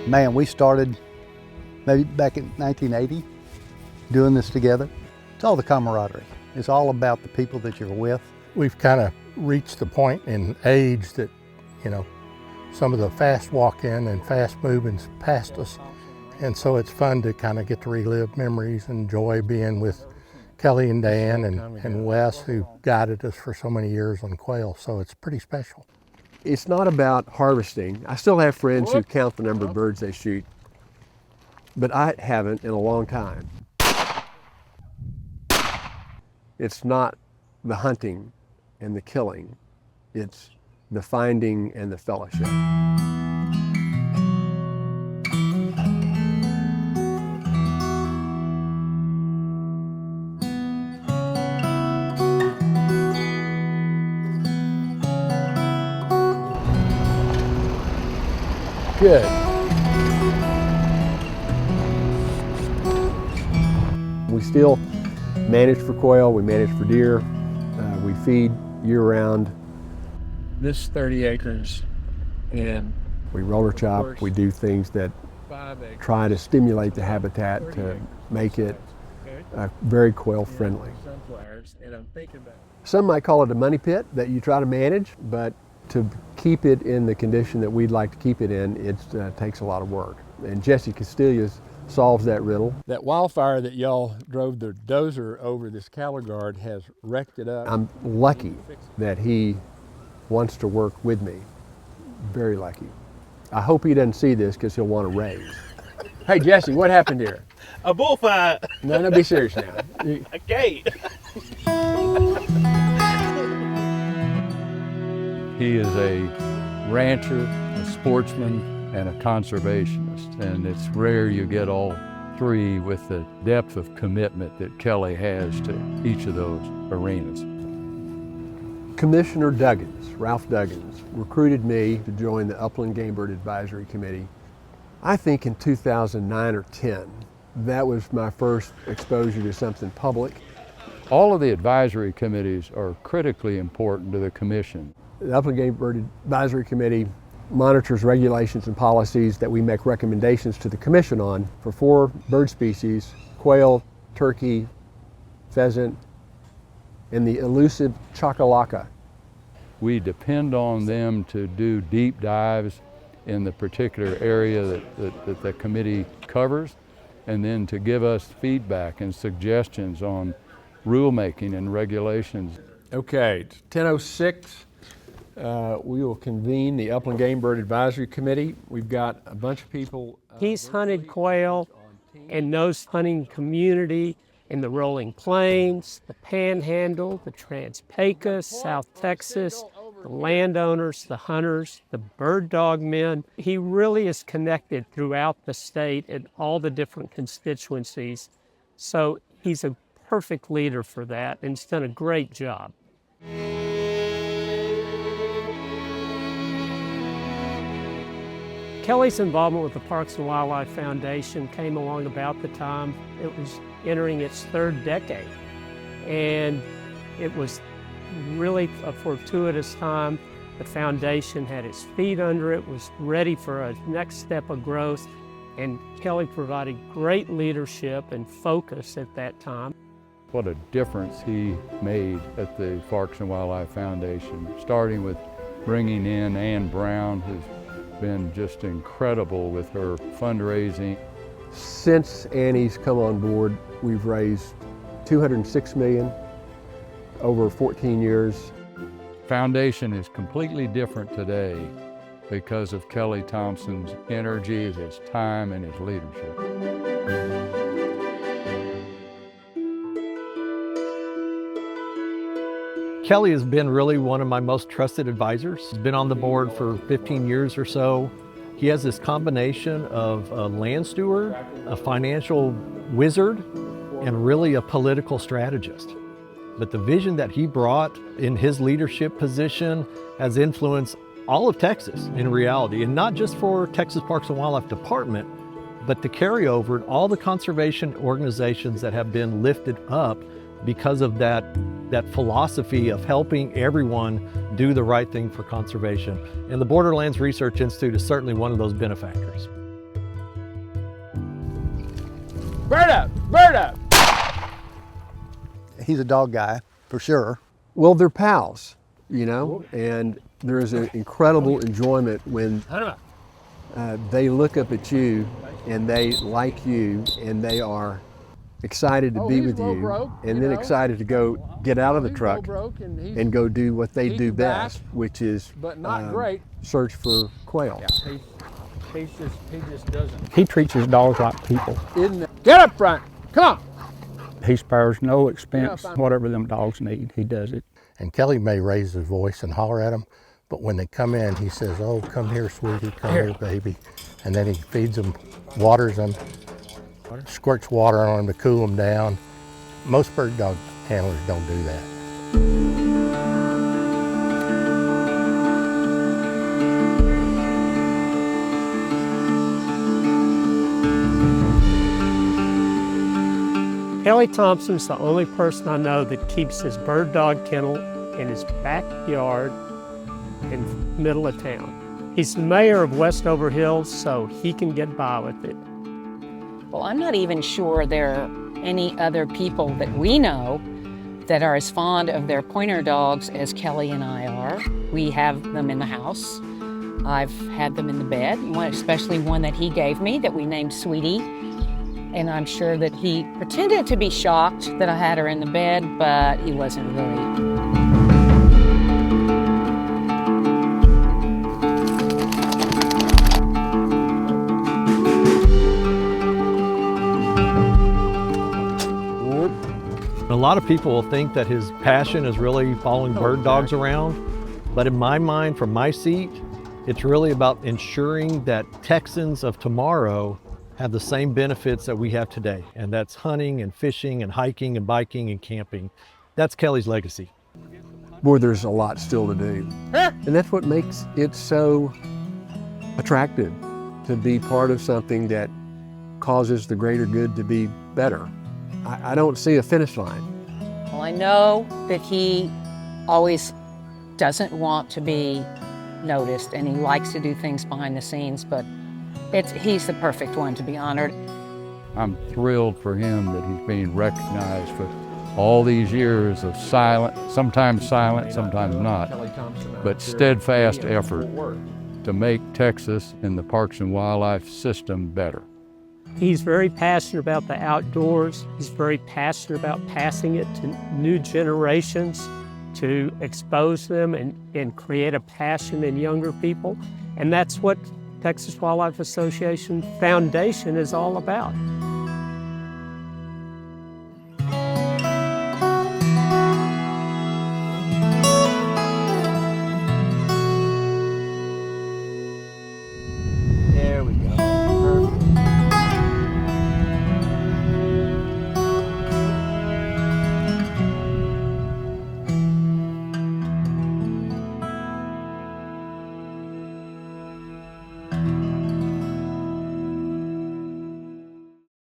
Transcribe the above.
Man, we started maybe back in 1980 doing this together. It's all the camaraderie. It's all about the people that you're with. We've kind of reached the point in age that, some of the fast walk-in and fast moving's past us. And so it's fun to kind of get to relive memories and enjoy being with Kelly and Dan and Wes, who guided us for so many years on quail. So it's pretty special. It's not about harvesting. I still have friends who count the number of birds they shoot, but I haven't in a long time. It's not the hunting and the killing, it's the finding and the fellowship. Good. We still manage for quail, we manage for deer, we feed year-round. This 30 acres, and we roller chop, we do things that try to stimulate the habitat to make it very quail friendly. Some might call it a money pit that you try to manage, but to keep it in the condition that we'd like to keep it in, it takes a lot of work. And Jesse Castillas solves that riddle. That wildfire that y'all drove the dozer over this cattle guard has wrecked it up. I'm lucky that he wants to work with me. Very lucky. I hope he doesn't see this because he'll want to raise. Hey Jesse, what happened here? A bullfight. No, be serious now. A gate. He is a rancher, a sportsman, and a conservationist, and it's rare you get all three with the depth of commitment that Kelly has to each of those arenas. Commissioner Duggins, Ralph Duggins, recruited me to join the Upland Game Bird Advisory Committee. I think in 2009 or 10, that was my first exposure to something public. All of the advisory committees are critically important to the commission. The Upland Game Bird Advisory Committee monitors regulations and policies that we make recommendations to the commission on for 4 bird species: quail, turkey, pheasant, and the elusive chakalaka. We depend on them to do deep dives in the particular area that the committee covers, and then to give us feedback and suggestions on rulemaking and regulations. Okay, it's 10:06. We will convene the Upland Game Bird Advisory Committee. We've got a bunch of people. He's hunted quail and knows hunting community in the Rolling Plains, the Panhandle, the Trans-Pecos, South Texas, the landowners, the hunters, the bird dog men. He really is connected throughout the state and all the different constituencies. So he's a perfect leader for that, and he's done a great job. Kelly's involvement with the Parks and Wildlife Foundation came along about the time it was entering its 3rd decade. And it was really a fortuitous time. The foundation had its feet under it, was ready for a next step of growth, and Kelly provided great leadership and focus at that time. What a difference he made at the Parks and Wildlife Foundation, starting with bringing in Ann Brown, who's been just incredible with her fundraising. Since Annie's come on board, we've raised $206 million over 14 years. Foundation is completely different today because of Kelly Thompson's energy, his time, and his leadership. Kelly has been really one of my most trusted advisors. He's been on the board for 15 years or so. He has this combination of a land steward, a financial wizard, and really a political strategist. But the vision that he brought in his leadership position has influenced all of Texas in reality, and not just for Texas Parks and Wildlife Department, but the carryover, all the conservation organizations that have been lifted up because of that philosophy of helping everyone do the right thing for conservation. And the Borderlands Research Institute is certainly one of those benefactors. Bird up! Bird up! He's a dog guy, for sure. Well, they're pals, you know, and there is an incredible enjoyment when they look up at you and they like you and they are excited to be with you and then excited to go get out of the truck and go do what they do best, which is search for quail. He just doesn't. He treats his dogs like people. Get up front! Come on! He spares no expense. Whatever them dogs need, he does it. And Kelly may raise his voice and holler at them, but when they come in, he says, "Oh, come here, sweetie, come here, baby." And then he feeds them, waters them, squirts water on them to cool them down. Most bird dog handlers don't do that. Kelly Thompson's the only person I know that keeps his bird dog kennel in his backyard in the middle of town. He's the mayor of Westover Hills, so he can get by with it. Well, I'm not even sure there are any other people that we know that are as fond of their pointer dogs as Kelly and I are. We have them in the house. I've had them in the bed, especially one that he gave me that we named Sweetie. And I'm sure that he pretended to be shocked that I had her in the bed, but he wasn't really. A lot of people will think that his passion is really following bird dogs around, but in my mind, from my seat, it's really about ensuring that Texans of tomorrow have the same benefits that we have today, and that's hunting and fishing and hiking and biking and camping. That's Kelly's legacy. Boy, there's a lot still to do. And that's what makes it so attractive, to be part of something that causes the greater good to be better. I don't see a finish line. Well, I know that he always doesn't want to be noticed, and he likes to do things behind the scenes, but he's the perfect one to be honored. I'm thrilled for him that he's being recognized for all these years of sometimes silent, sometimes not, but steadfast effort to make Texas and the Parks and Wildlife system better. He's very passionate about the outdoors. He's very passionate about passing it to new generations, to expose them and create a passion in younger people. And that's what Texas Wildlife Association Foundation is all about.